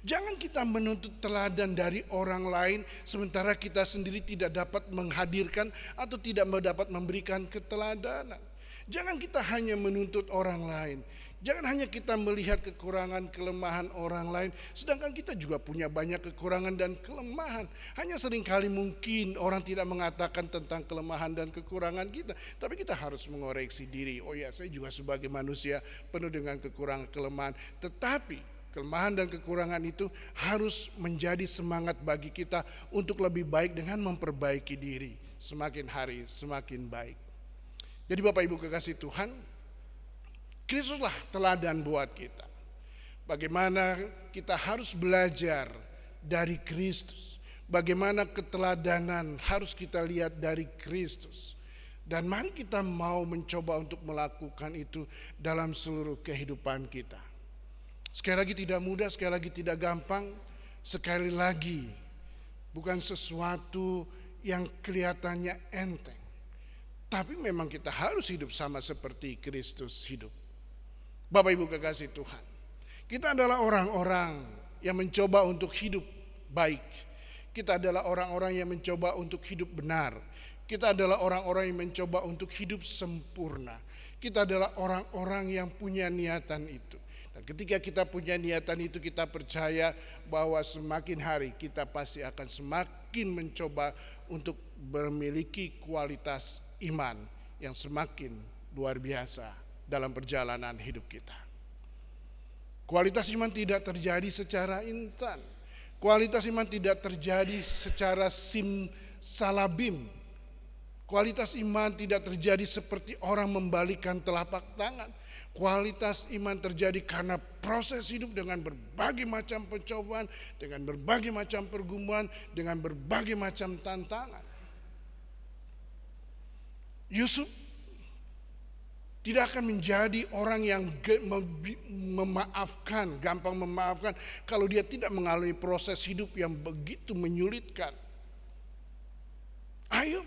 jangan kita menuntut teladan dari orang lain sementara kita sendiri tidak dapat menghadirkan atau tidak dapat memberikan keteladanan. Jangan kita hanya menuntut orang lain. Jangan hanya kita melihat kekurangan kelemahan orang lain, sedangkan kita juga punya banyak kekurangan dan kelemahan. Hanya seringkali mungkin orang tidak mengatakan tentang kelemahan dan kekurangan kita, tapi kita harus mengoreksi diri. Oh ya, saya juga sebagai manusia penuh dengan kekurangan kelemahan, tetapi kelemahan dan kekurangan itu harus menjadi semangat bagi kita untuk lebih baik dengan memperbaiki diri. Semakin hari semakin baik. Jadi Bapak Ibu kekasih Tuhan, Kristuslah teladan buat kita. Bagaimana kita harus belajar dari Kristus. Bagaimana keteladanan harus kita lihat dari Kristus. Dan mari kita mau mencoba untuk melakukan itu dalam seluruh kehidupan kita. Sekali lagi tidak mudah, sekali lagi tidak gampang. Sekali lagi bukan sesuatu yang kelihatannya enteng. Tapi memang kita harus hidup sama seperti Kristus hidup. Bapak Ibu kekasih Tuhan, kita adalah orang-orang yang mencoba untuk hidup baik. Kita adalah orang-orang yang mencoba untuk hidup benar. Kita adalah orang-orang yang mencoba untuk hidup sempurna. Kita adalah orang-orang yang punya niatan itu. Dan ketika kita punya niatan itu, kita percaya bahwa semakin hari kita pasti akan semakin mencoba untuk memiliki kualitas iman yang semakin luar biasa dalam perjalanan hidup kita. Kualitas iman tidak terjadi secara instan. Kualitas iman tidak terjadi secara simsalabim. Kualitas iman tidak terjadi seperti orang membalikan telapak tangan. Kualitas iman terjadi karena proses hidup dengan berbagai macam pencobaan, dengan berbagai macam pergumulan, dengan berbagai macam tantangan. Yusuf tidak akan menjadi orang yang memaafkan, gampang memaafkan kalau dia tidak mengalami proses hidup yang begitu menyulitkan. Ayub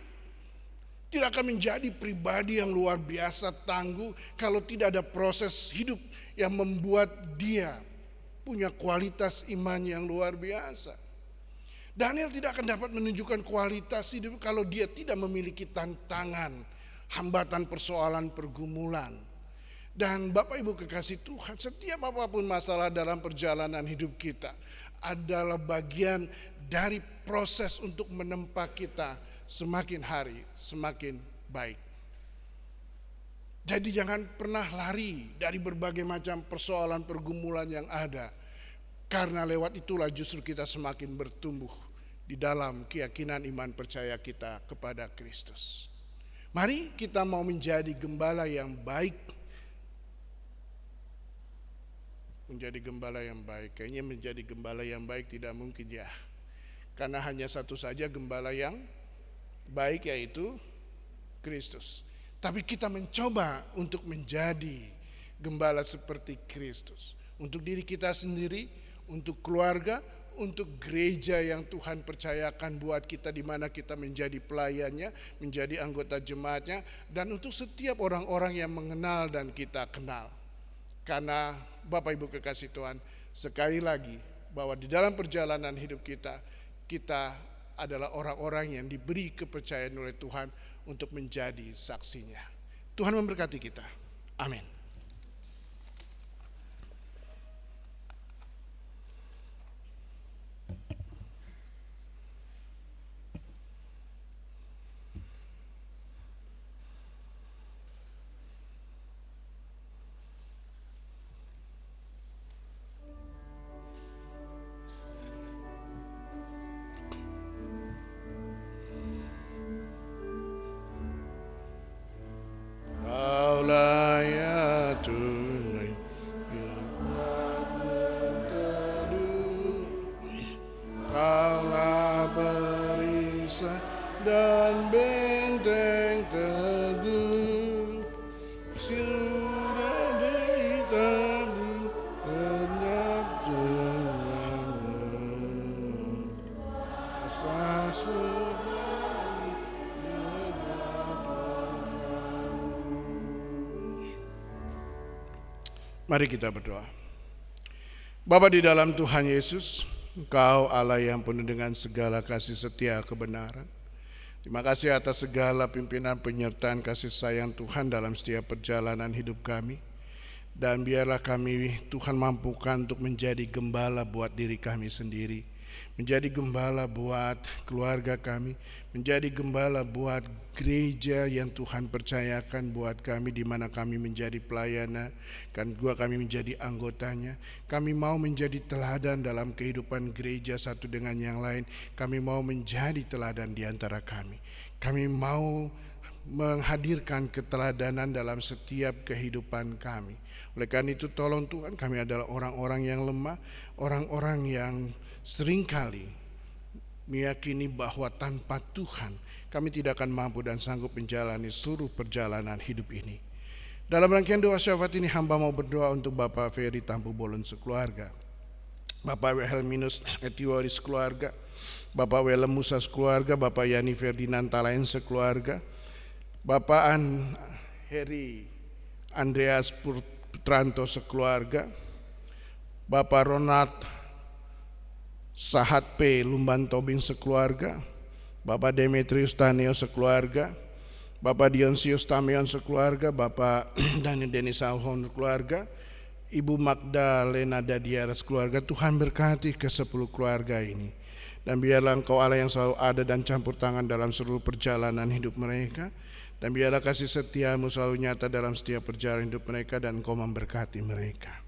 tidak akan menjadi pribadi yang luar biasa tangguh kalau tidak ada proses hidup yang membuat dia punya kualitas iman yang luar biasa. Daniel tidak akan dapat menunjukkan kualitas hidup kalau dia tidak memiliki tantangan, hambatan, persoalan, pergumulan. Dan Bapak Ibu kekasih Tuhan, setiap apapun masalah dalam perjalanan hidup kita adalah bagian dari proses untuk menempa kita semakin hari semakin baik. Jadi jangan pernah lari dari berbagai macam persoalan pergumulan yang ada, karena lewat itulah justru kita semakin bertumbuh di dalam keyakinan iman percaya kita kepada Kristus. Mari kita mau menjadi gembala yang baik. Menjadi gembala yang baik, kayaknya menjadi gembala yang baik tidak mungkin ya. Karena hanya satu saja gembala yang baik, yaitu Kristus. Tapi kita mencoba untuk menjadi gembala seperti Kristus. Untuk diri kita sendiri, untuk keluarga, untuk gereja yang Tuhan percayakan buat kita, di mana kita menjadi pelayannya, menjadi anggota jemaatnya, dan untuk setiap orang-orang yang mengenal dan kita kenal. Karena Bapak Ibu kekasih Tuhan, sekali lagi bahwa di dalam perjalanan hidup kita, kita adalah orang-orang yang diberi kepercayaan oleh Tuhan untuk menjadi saksinya. Tuhan memberkati kita. Amin. Kaulah ya Tuhan yang berteduh, Kaulah perisai dan benteng teduh, sudah ditabur hendak jalanmu, asa Mari kita berdoa. Bapa di dalam Tuhan Yesus, Engkau Allah yang penuh dengan segala kasih setia kebenaran. Terima kasih atas segala pimpinan penyertaan kasih sayang Tuhan dalam setiap perjalanan hidup kami. Dan biarlah kami Tuhan mampukan untuk menjadi gembala buat diri kami sendiri, menjadi gembala buat keluarga kami, menjadi gembala buat gereja yang Tuhan percayakan buat kami, di mana kami menjadi pelayanan, kan kami menjadi anggotanya. Kami mau menjadi teladan dalam kehidupan gereja satu dengan yang lain. Kami mau menjadi teladan di antara kami. Kami mau menghadirkan keteladanan dalam setiap kehidupan kami. Oleh karena itu tolong Tuhan, kami adalah orang-orang yang lemah, orang-orang yang seringkali meyakini bahwa tanpa Tuhan kami tidak akan mampu dan sanggup menjalani seluruh perjalanan hidup ini. Dalam rangkaian doa syafaat ini, hamba mau berdoa untuk Bapak Ferry Tampu Bolon sekeluarga, Bapak Helminus Etiwaris sekeluarga, Bapak Willem Musa sekeluarga, Bapak Yani Ferdinand Talain sekeluarga, Bapak Heri Andreas Putranto sekeluarga, Bapak Ronald Sahat P. Lumban Tobing sekeluarga, Bapak Demetrius Taneo sekeluarga, Bapak Dionsius Tameon sekeluarga, Bapak Daniel Denis Alhon sekeluarga, Ibu Magdalena Dadiara sekeluarga. Tuhan berkati ke 10 keluarga ini, dan biarlah Engkau Allah yang selalu ada dan campur tangan dalam seluruh perjalanan hidup mereka, dan biarlah kasih setiamu selalu nyata dalam setiap perjalanan hidup mereka, dan Engkau memberkati mereka.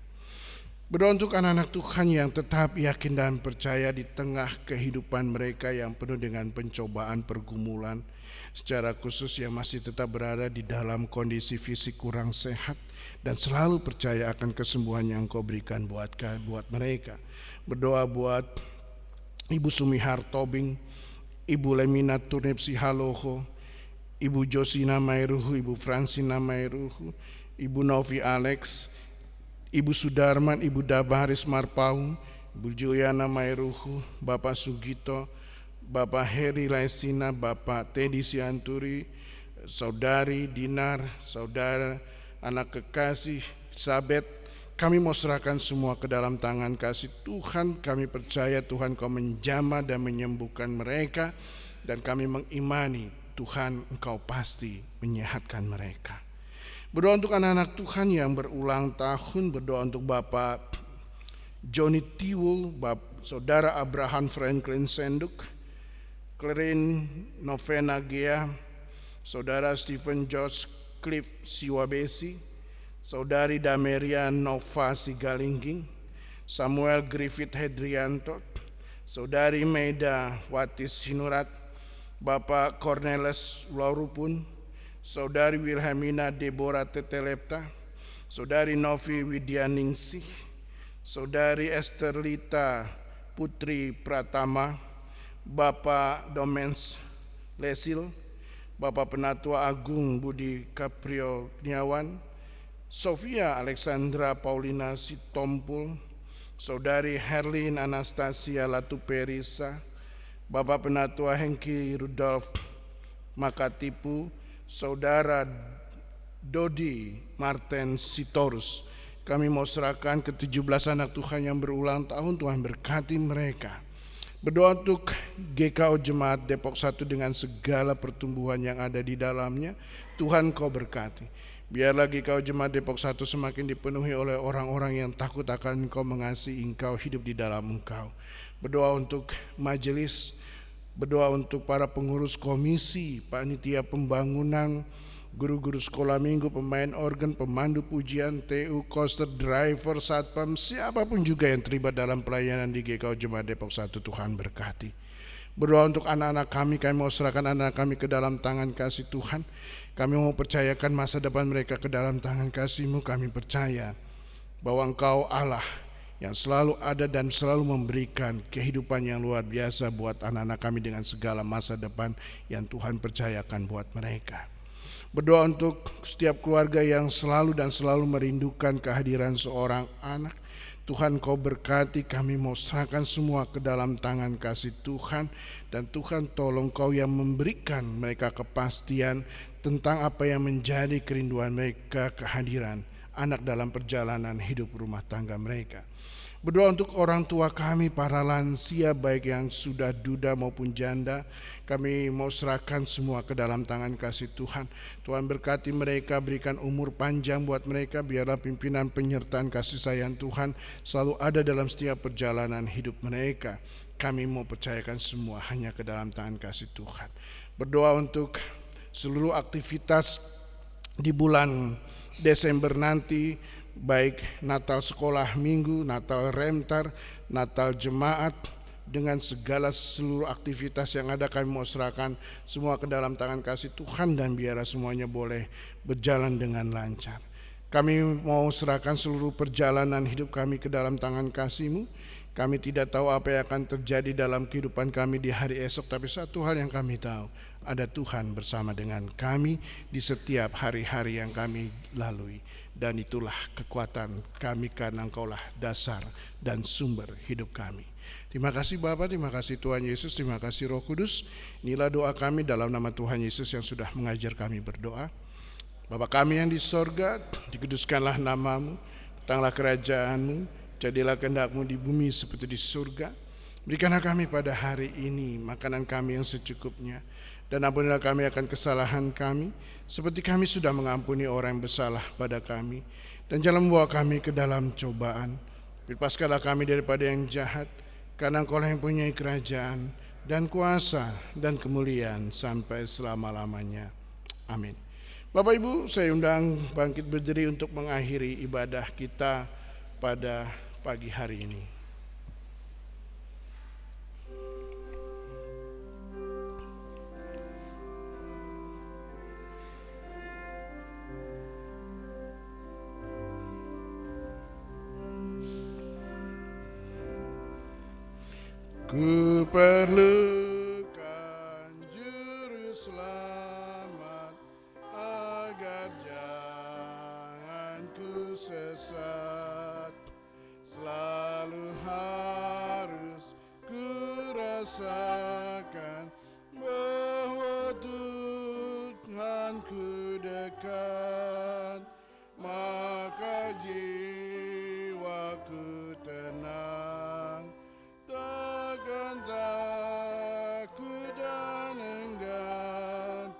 Berdoa untuk anak-anak Tuhan yang tetap yakin dan percaya di tengah kehidupan mereka yang penuh dengan pencobaan, pergumulan, secara khusus yang masih tetap berada di dalam kondisi fisik kurang sehat, dan selalu percaya akan kesembuhan yang Engkau berikan buat mereka. Berdoa buat Ibu Sumihar Tobing, Ibu Lemina Turnepsi Haloho, Ibu Josina Mairuhu, Ibu Fransina Mairuhu, Ibu Novi Alex, Ibu Sudarman, Ibu Dabaris Marpaung, Ibu Juliana Mairuhu, Bapak Sugito, Bapak Heri Laisina, Bapak Teddy Sianturi, Saudari Dinar, Saudara anak kekasih Sabet. Kami mau serahkan semua ke dalam tangan kasih Tuhan. Kami percaya Tuhan Kau menjamah dan menyembuhkan mereka, dan kami mengimani Tuhan Engkau pasti menyehatkan mereka. Berdoa untuk anak-anak Tuhan yang berulang tahun, berdoa untuk Bapak Johnny Tiwul, Saudara Abraham Franklin Senduk, Clarin Novena Gea, Saudara Stephen George Cliff Siwabesi, Saudari Dameria Nova Sigalingging, Samuel Griffith Hedrianto, Saudari Maida Watis Sinurat, Bapak Cornelis Laurupun, Saudari Wilhelmina Deborah Tetelepta, Saudari Novi Widyaningsih, Saudari Esterlita Putri Pratama, Bapak Domens Lesil, Bapak Penatua Agung Budi Caprio Niawan, Sofia Alexandra Paulina Sitompul, Saudari Herlin Anastasia Latuperisa, Bapak Penatua Hengki Rudolf Makatipu, Saudara Dodi Martin Sitorus. Kami mau serahkan ke 17 anak Tuhan yang berulang tahun. Tuhan berkati mereka. Berdoa untuk GKO Jemaat Depok 1 dengan segala pertumbuhan yang ada di dalamnya. Tuhan Kau berkati. Biarlah GKO Jemaat Depok 1 semakin dipenuhi oleh orang-orang yang takut akan Engkau, mengasihi Engkau, hidup di dalam Engkau. Berdoa untuk majelis, berdoa untuk para pengurus komisi, panitia pembangunan, guru-guru sekolah minggu, pemain organ, pemandu pujian, TU, coaster, driver, satpam, siapapun juga yang terlibat dalam pelayanan di GKO Jemaat Depok 1, Tuhan berkati. Berdoa untuk anak-anak kami mau serahkan anak kami ke dalam tangan kasih Tuhan. Kami mau percayakan masa depan mereka ke dalam tangan kasih-Mu. Kami percaya bahwa Engkau Allah yang selalu ada dan selalu memberikan kehidupan yang luar biasa buat anak-anak kami dengan segala masa depan yang Tuhan percayakan buat mereka. Berdoa untuk setiap keluarga yang selalu merindukan kehadiran seorang anak. Tuhan Kau berkati, kami mau serahkan semua ke dalam tangan kasih Tuhan. Dan Tuhan tolong Kau yang memberikan mereka kepastian tentang apa yang menjadi kerinduan mereka, kehadiran anak dalam perjalanan hidup rumah tangga mereka. Berdoa untuk orang tua kami, para lansia baik yang sudah duda maupun janda. Kami mau serahkan semua ke dalam tangan kasih Tuhan. Tuhan berkati mereka, berikan umur panjang buat mereka. Biarlah pimpinan penyertaan kasih sayang Tuhan selalu ada dalam setiap perjalanan hidup mereka. Kami mau percayakan semua hanya ke dalam tangan kasih Tuhan. Berdoa untuk seluruh aktivitas di bulan Desember nanti, baik Natal sekolah minggu, Natal rentar, Natal jemaat, dengan segala seluruh aktivitas yang ada kami mau serahkan semua ke dalam tangan kasih Tuhan, dan biarlah semuanya boleh berjalan dengan lancar. Kami mau serahkan seluruh perjalanan hidup kami ke dalam tangan kasih-Mu. Kami tidak tahu apa yang akan terjadi dalam kehidupan kami di hari esok, tapi satu hal yang kami tahu, ada Tuhan bersama dengan kami di setiap hari-hari yang kami lalui. Dan itulah kekuatan kami, karena Engkaulah dasar dan sumber hidup kami. Terima kasih Bapa, terima kasih Tuhan Yesus, terima kasih Roh Kudus. Inilah doa kami dalam nama Tuhan Yesus yang sudah mengajar kami berdoa. Bapa kami yang di sorga, dikuduskanlah nama-Mu, datanglah kerajaan-Mu, jadilah kehendak-Mu di bumi seperti di surga. Berikanlah kami pada hari ini makanan kami yang secukupnya, dan ampunilah kami akan kesalahan kami, seperti kami sudah mengampuni orang yang bersalah pada kami. Dan jangan membawa kami ke dalam cobaan, lepaskanlah kami daripada yang jahat, karena Engkau-lah yang punya kerajaan dan kuasa dan kemuliaan sampai selama-lamanya. Amin. Bapak Ibu, saya undang bangkit berdiri untuk mengakhiri ibadah kita pada pagi hari ini. Ku perlukan juru selamat agar jangan ku sesat. Selalu harus ku rasakan bahwa Tuhanku dekat, maka jiwaku tenang. Takkan takut dan enggan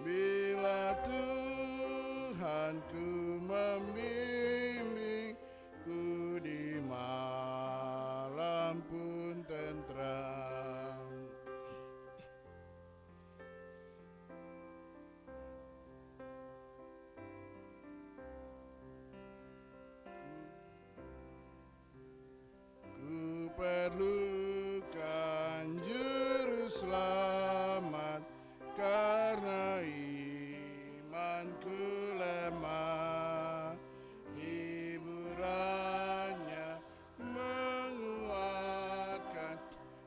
bila Tuhanku membimbingku di malam pun tentram. Ku perlukan juru selamat, karena imanku lemah. Hiburannya menguatkan,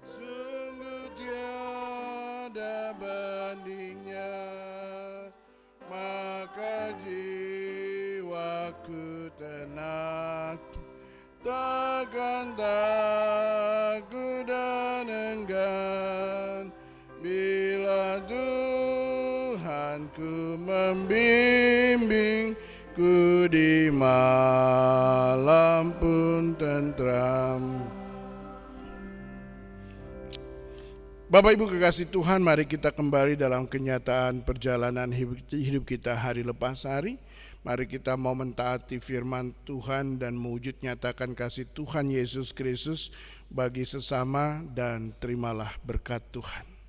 sungguh tiada bandingnya. Maka jiwaku tenang, takkan takut dan enggan bila Tuhanku membimbingku di malam pun tentram. Bapak Ibu kekasih Tuhan, mari kita kembali dalam kenyataan perjalanan hidup kita hari lepas hari. Mari kita mau mentaati firman Tuhan dan mewujud nyatakan kasih Tuhan Yesus Kristus bagi sesama, dan terimalah berkat Tuhan.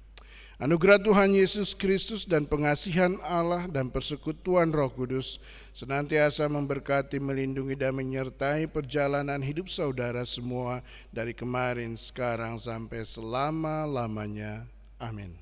Anugerah Tuhan Yesus Kristus dan pengasihan Allah dan persekutuan Roh Kudus senantiasa memberkati, melindungi, dan menyertai perjalanan hidup saudara semua dari kemarin, sekarang, sampai selama-lamanya. Amin.